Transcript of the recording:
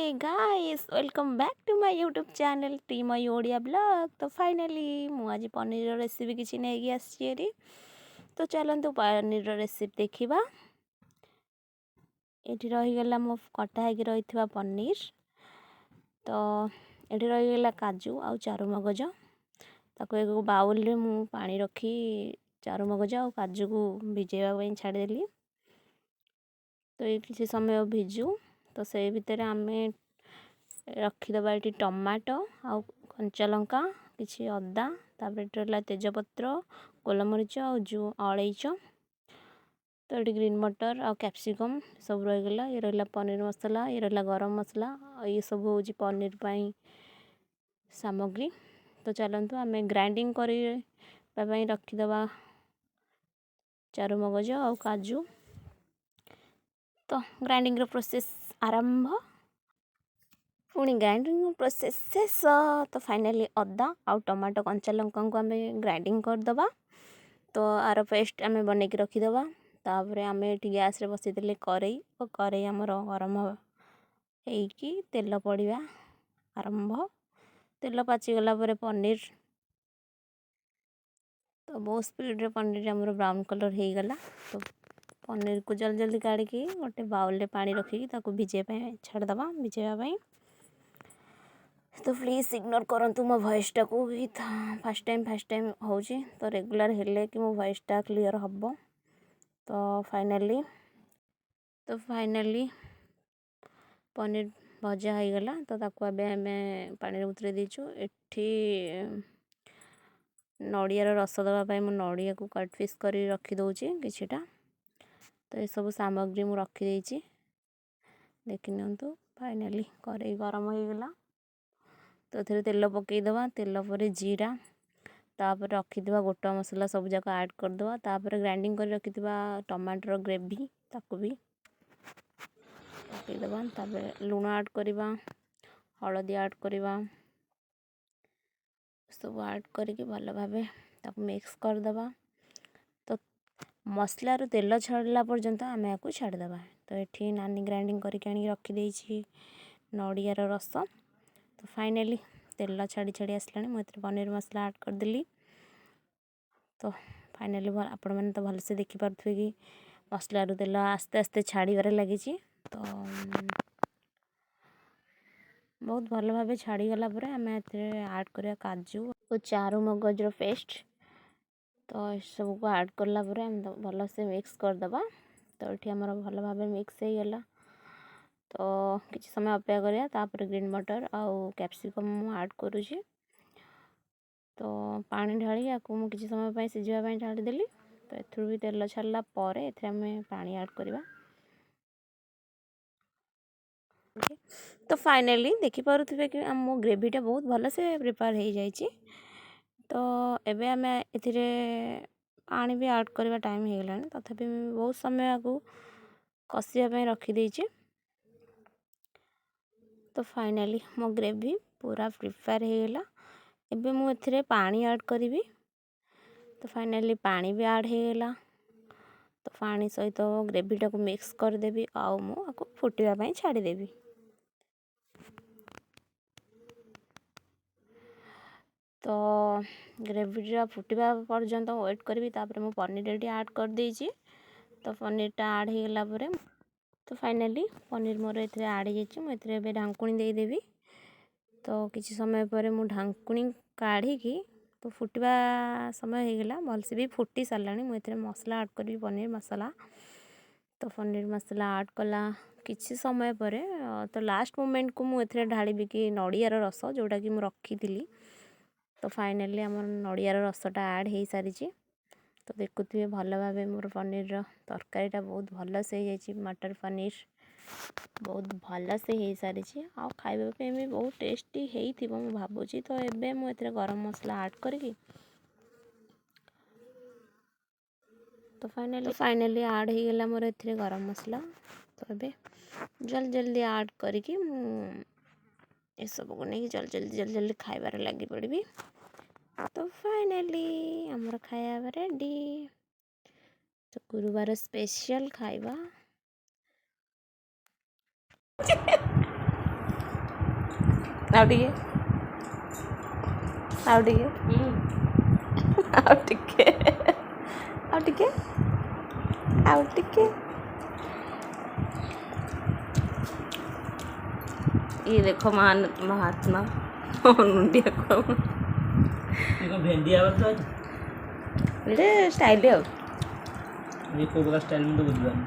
Hey guys welcome back to my YouTube channel टीमय Odia blog. तो finally मु आज पनीर रेसिपी किसी नहीं आसी। तो चलतु पनीर रेसिपी देखा। ये रहीगला मो कटा हो रही पनीर। तो ये रहीगला काजू आ चारुमगज। ताको एक बाउल रे मु पानी रखी चारुमगज आ काजू को भिजेवा छाड़देली। तो ये किसी समय भिजू। तो से भितर आमे रखीदबा ये टमाटो आ कंचा लंका किसी अदा तापर तेजपत्र गोलमरीच आ जो अलैच। तो ये ग्रीन मटर आ कैप्सिकम सब रहीगला। ये रहा पनीर मसला, ये रहा गरम मसला, ये सब हूँ पनीर पाई सामग्री। तो चलतु आम ग्राइंडिंग करने रखीदबा चारुमगज आ काजू। तो ग्राइंडिंग प्रोसेस आरंभ। पुणी ग्राइंडिंग प्रोसेस शेष। तो फाइनली अदा आ टमाटो कंचा लंका को आम ग्राइंडिंग करदबा। तो आर पेस्ट आम बन के रखीदबा। तापर आम ये गैस रे बसई करेई और करेई आमर गरम होगी तेल पड़ा आरंभ। तेल पाचिगला पनीर तो बहुत स्पीड रे पनीर आमर ब्राउन कलर हो गला। तो पनीर को जल्दी जल्दी काढ़ी गोटे बाउल रे पानी रखिकी ताको भिजेई छाड़दबा भिजेवाई। तो प्लीज इग्नोर करंतु मो वॉइस टा को भी फर्स्ट टाइम होची। तो रेगुलर हेले कि मो वॉइस टा क्लियर हबो। तो फाइनली पनीर भजा हो गला। तो ताको आबे हमें पानी रे उतरे दीचु। एठी नड़ियार रस दवाई मु नड़िया को कट पीस कर रखी दौची किछिटा। तो ये सब सामग्री मु रखी देची देखि नियंतु। फाइनली करेई गरम हो गला। तो थे तेल पकईदबा। तेल पर जीरा तापर रखीदबा गोटा मसला सब जाक ऐड करदबा। तापर ग्राइंडिंग कर रखीदबा टमाटर ग्रेवी ताको भी पकईदबा। तापर लूण ऐड करवा, हलदी ऐड करवा, सब ऐड करके भल भाव ताको मिक्स करदबा। तो मसला रो तेल छाड़ला पर्यंत आम या छाड़दबा। तो ये नानी ग्राइंडिंग करके आनी रखीदे नड़ियार रस। तो फाइनली तेल छाड़ी छाड़ी आसला मुझे पनीर मसला ऐड करदेली। तो फाइनली आपण मैंने तो भलसे देखिपे कि मसला तेल आस्ते आस्ते छाड़बार लगी। तो बहुत भल भाव छाड़गला आम ऐड करा काजू और चारुमगज पेस्ट। तो सब को ऐड करला आम भल से मिक्स करदबा। तो ये आमर भल भाव मिक्स हो गला। तो किसी समय अपेक्षा करिया। तापर ग्रीन मटर आउ कैप्सिकम ऐड करुँची। तो पानी ढाली या किसी समय सिझापी छाड़देली। तो एथुरु भी तेल छाड़ला आम पानी ऐड करवा। तो फाइनली देखिपे कि मो ग्रेवीटा बहुत भल से प्रिपेयर हो जाइए। तो एबे आम ए पानी भी ऐड करवा टाइम हो गला। तथापि बहुत समय आगु कषिया रखीदे। तो फाइनली मो ग्रेवी पूरा प्रिपेयर हो गला। एबे मु एथिरे पानी ऐड करी। तो फाइनली पानी भी ऐड हो गला। तो पानी सहित ग्रेवीटा को मिक्स करदेवी आउ मुझे फुटवाई छाड़देवी। तो ग्रेवीटा फुटवा पर्यंत वेट करी। तापर मु पनीर ये ऐड कर देइछि। तो पनीरटा ऐड हो गला परे तो फाइनली पनीर मोर ए ऐड हो मुझे ढांकुणी देदेवी। तो किसी समय पर मु ढांकुणी काढ़ी तो फुटवा समय हो गला भलसे भी फुटी सारा मुझे मसला ऐड करी पनीर मसला। तो पनीर मसला ऐड कला किसी समय पर। तो लास्ट मोमेंट को मुझे ढाड़ी कि नड़ियार रस जोटा कि मुझे रखी थी। तो फाइनली आम नड़ियार रसटा ऐड हो सारी। तो देखुए भल भाव मोर पनीर तरकारीटा बहुत भल से हो मटर पनीर बहुत भल से हो सारी। आ खाइबा भी बहुत टेस्टी हो भावुँ। तो एबे मुझे गरम मसला ऐड करके तो फाइनली ऐड हो गला मोर ए गरम मसला। तो एबे जल्दी जल्दी ऐड करके ये सब को नहीं जल्दी खाइबार लगी पड़ी। तो फाइनली आमर खाଇବା रेडी। तो गुरुवार स्पेशल खाइबा ଆଉ ଟିକେ ଆଉ ଟିକେ ଆଉ ଟିକେ ଆଉ ଟିକେ ଆଉ ଟିକେ। ये देखो महात्मा मुंडिया को भेंडी आवर तो ये स्टाइल है ये को स्टाइल में तो बुझबानी